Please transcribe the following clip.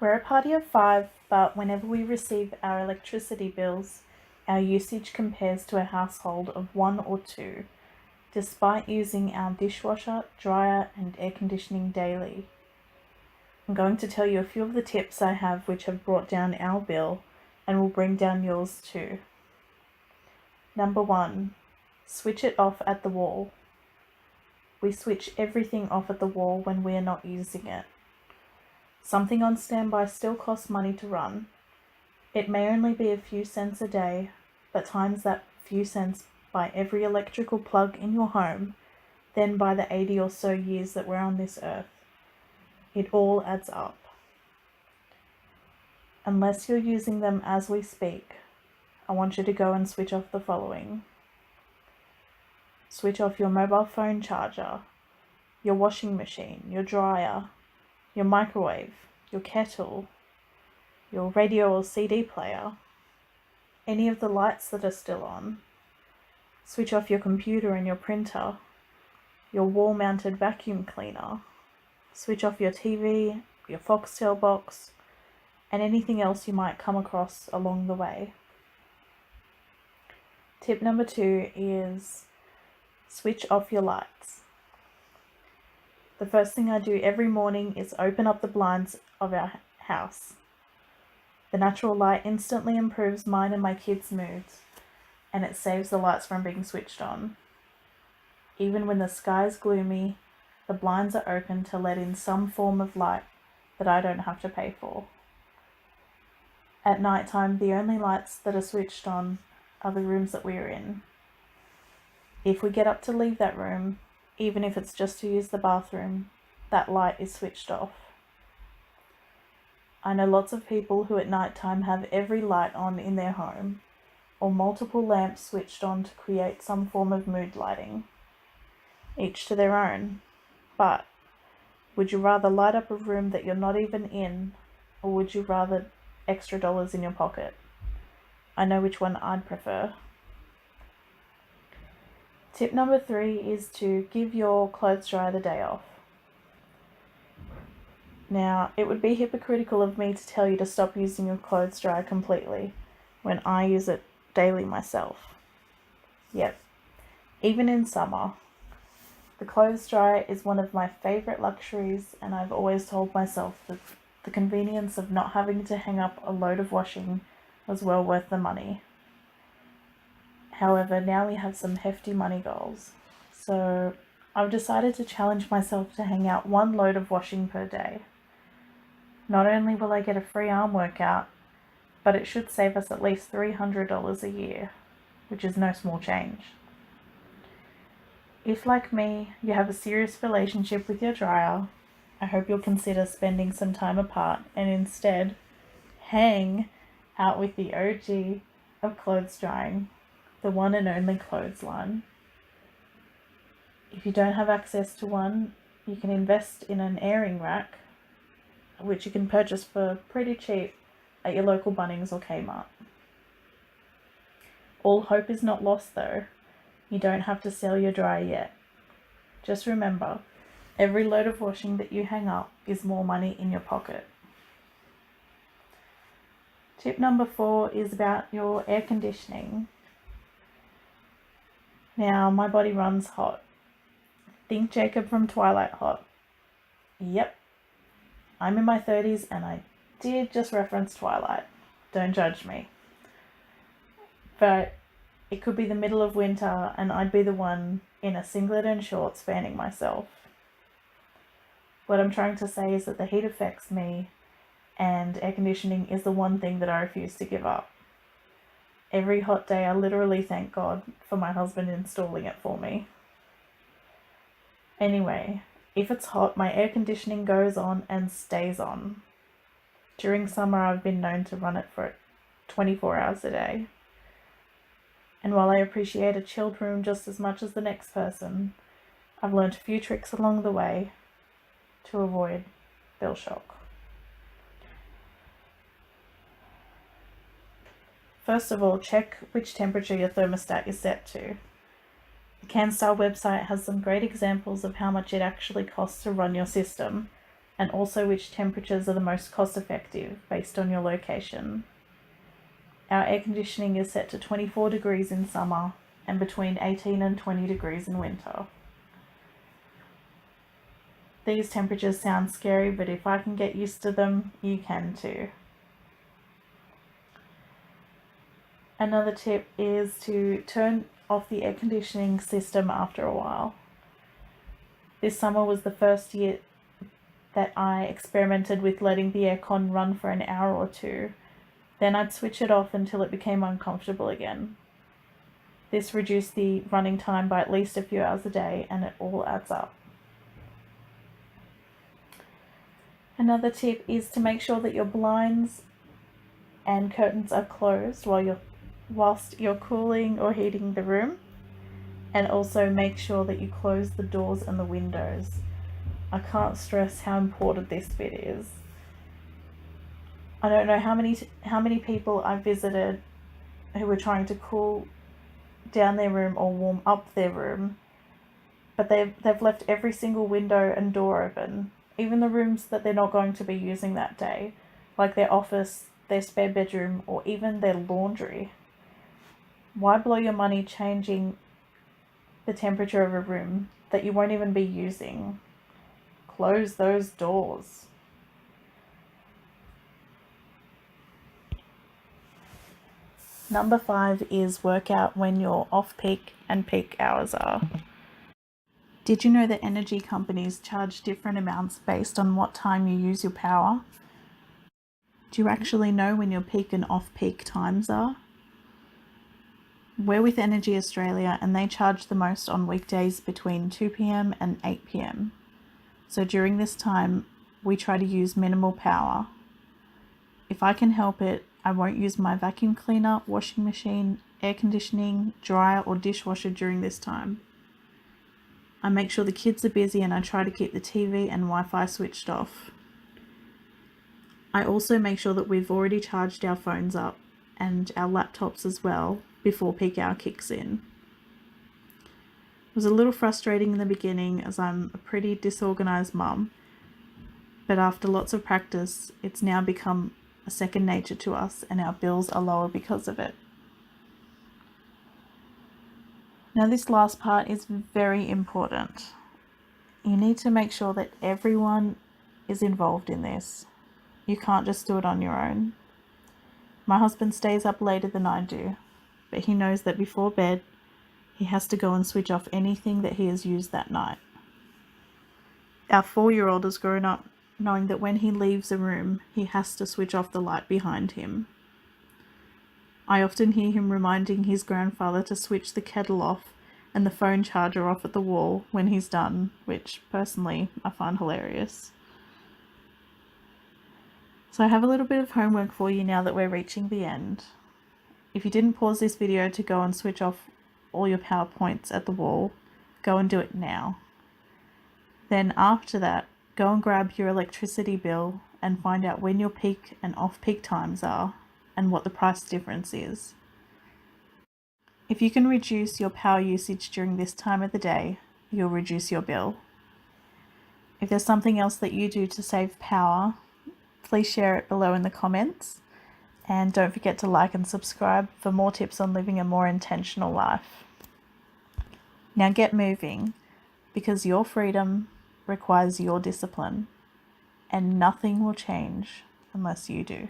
We're a party of 5, but whenever we receive our electricity bills, our usage compares to a household of 1 or 2, despite using our dishwasher, dryer, and air conditioning daily. I'm going to tell you a few of the tips I have which have brought down our bill and will bring down yours too. Number 1, switch it off at the wall. We switch everything off at the wall when we are not using it. Something on standby still costs money to run. It may only be a few cents a day, but times that few cents by every electrical plug in your home, then by the 80 or so years that we're on this earth. It all adds up. Unless you're using them as we speak, I want you to go and switch off the following. Switch off your mobile phone charger, your washing machine, your dryer, your microwave, your kettle, your radio or CD player, any of the lights that are still on. Switch off your computer and your printer, your wall-mounted vacuum cleaner. Switch off your TV, your Foxtel box, and anything else you might come across along the way. Tip number 2 is switch off your lights. The first thing I do every morning is open up the blinds of our house. The natural light instantly improves mine and my kids' moods, and it saves the lights from being switched on. Even when the sky is gloomy, the blinds are open to let in some form of light that I don't have to pay for. At night time, the only lights that are switched on are the rooms that we're in. If we get up to leave that room, even if it's just to use the bathroom, that light is switched off. I know lots of people who at night time have every light on in their home, or multiple lamps switched on to create some form of mood lighting. Each to their own. But would you rather light up a room that you're not even in, or would you rather extra dollars in your pocket? I know which one I'd prefer. Tip number 3 is to give your clothes dryer the day off. Now, it would be hypocritical of me to tell you to stop using your clothes dryer completely when I use it daily myself. Yep, even in summer. The clothes dryer is one of my favourite luxuries, and I've always told myself that the convenience of not having to hang up a load of washing was well worth the money. However, now we have some hefty money goals, so I've decided to challenge myself to hang out 1 load of washing per day. Not only will I get a free arm workout, but it should save us at least $300 a year, which is no small change. If, like me, you have a serious relationship with your dryer, I hope you'll consider spending some time apart and instead hang out with the OG of clothes drying, the one and only clothesline. If you don't have access to one, you can invest in an airing rack, which you can purchase for pretty cheap at your local Bunnings or Kmart. All hope is not lost though. You don't have to sell your dryer yet. Just remember, every load of washing that you hang up is more money in your pocket. Tip number 4 is about your air conditioning. Now, my body runs hot. Think Jacob from Twilight hot. Yep, I'm in my 30s and I did just reference Twilight. Don't judge me. But it could be the middle of winter and I'd be the one in a singlet and shorts fanning myself. What I'm trying to say is that the heat affects me, and air conditioning is the one thing that I refuse to give up. Every hot day I literally thank God for my husband installing it for me. Anyway, if it's hot, my air conditioning goes on and stays on. During summer I've been known to run it for 24 hours a day. And while I appreciate a chilled room just as much as the next person, I've learned a few tricks along the way to avoid bill shock. First of all, check which temperature your thermostat is set to. The CanStar website has some great examples of how much it actually costs to run your system, and also which temperatures are the most cost effective based on your location. Our air conditioning is set to 24 degrees in summer and between 18 and 20 degrees in winter. These temperatures sound scary, but if I can get used to them, you can too. Another tip is to turn off the air conditioning system after a while. This summer was the first year that I experimented with letting the aircon run for an hour or two. Then I'd switch it off until it became uncomfortable again. This reduced the running time by at least a few hours a day, and it all adds up. Another tip is to make sure that your blinds and curtains are closed whilst you're cooling or heating the room, and also make sure that you close the doors and the windows. I can't stress how important this bit is. I don't know how many people I visited who were trying to cool down their room or warm up their room, but they've left every single window and door open, even the rooms that they're not going to be using that day, like their office, their spare bedroom, or even their laundry. Why blow your money changing the temperature of a room that you won't even be using? Close those doors. Number 5 is work out when your off-peak and peak hours are. Did you know that energy companies charge different amounts based on what time you use your power? Do you actually know when your peak and off-peak times are? We're with Energy Australia and they charge the most on weekdays between 2 p.m. and 8 p.m. So during this time, we try to use minimal power. If I can help it, I won't use my vacuum cleaner, washing machine, air conditioning, dryer or dishwasher during this time. I make sure the kids are busy and I try to keep the TV and Wi-Fi switched off. I also make sure that we've already charged our phones up and our laptops as well before peak hour kicks in. It was a little frustrating in the beginning as I'm a pretty disorganized mum, but after lots of practice, it's now become a second nature to us and our bills are lower because of it. Now this last part is very important. You need to make sure that everyone is involved in this. You can't just do it on your own. My husband stays up later than I do, but he knows that before bed, he has to go and switch off anything that he has used that night. Our 4-year-old has grown up knowing that when he leaves a room, he has to switch off the light behind him. I often hear him reminding his grandfather to switch the kettle off and the phone charger off at the wall when he's done, which personally I find hilarious. So I have a little bit of homework for you now that we're reaching the end. If you didn't pause this video to go and switch off all your power points at the wall, go and do it now. Then after that, go and grab your electricity bill and find out when your peak and off-peak times are and what the price difference is. If you can reduce your power usage during this time of the day, you'll reduce your bill. If there's something else that you do to save power, please share it below in the comments. And don't forget to like and subscribe for more tips on living a more intentional life. Now get moving, because your freedom requires your discipline, and nothing will change unless you do.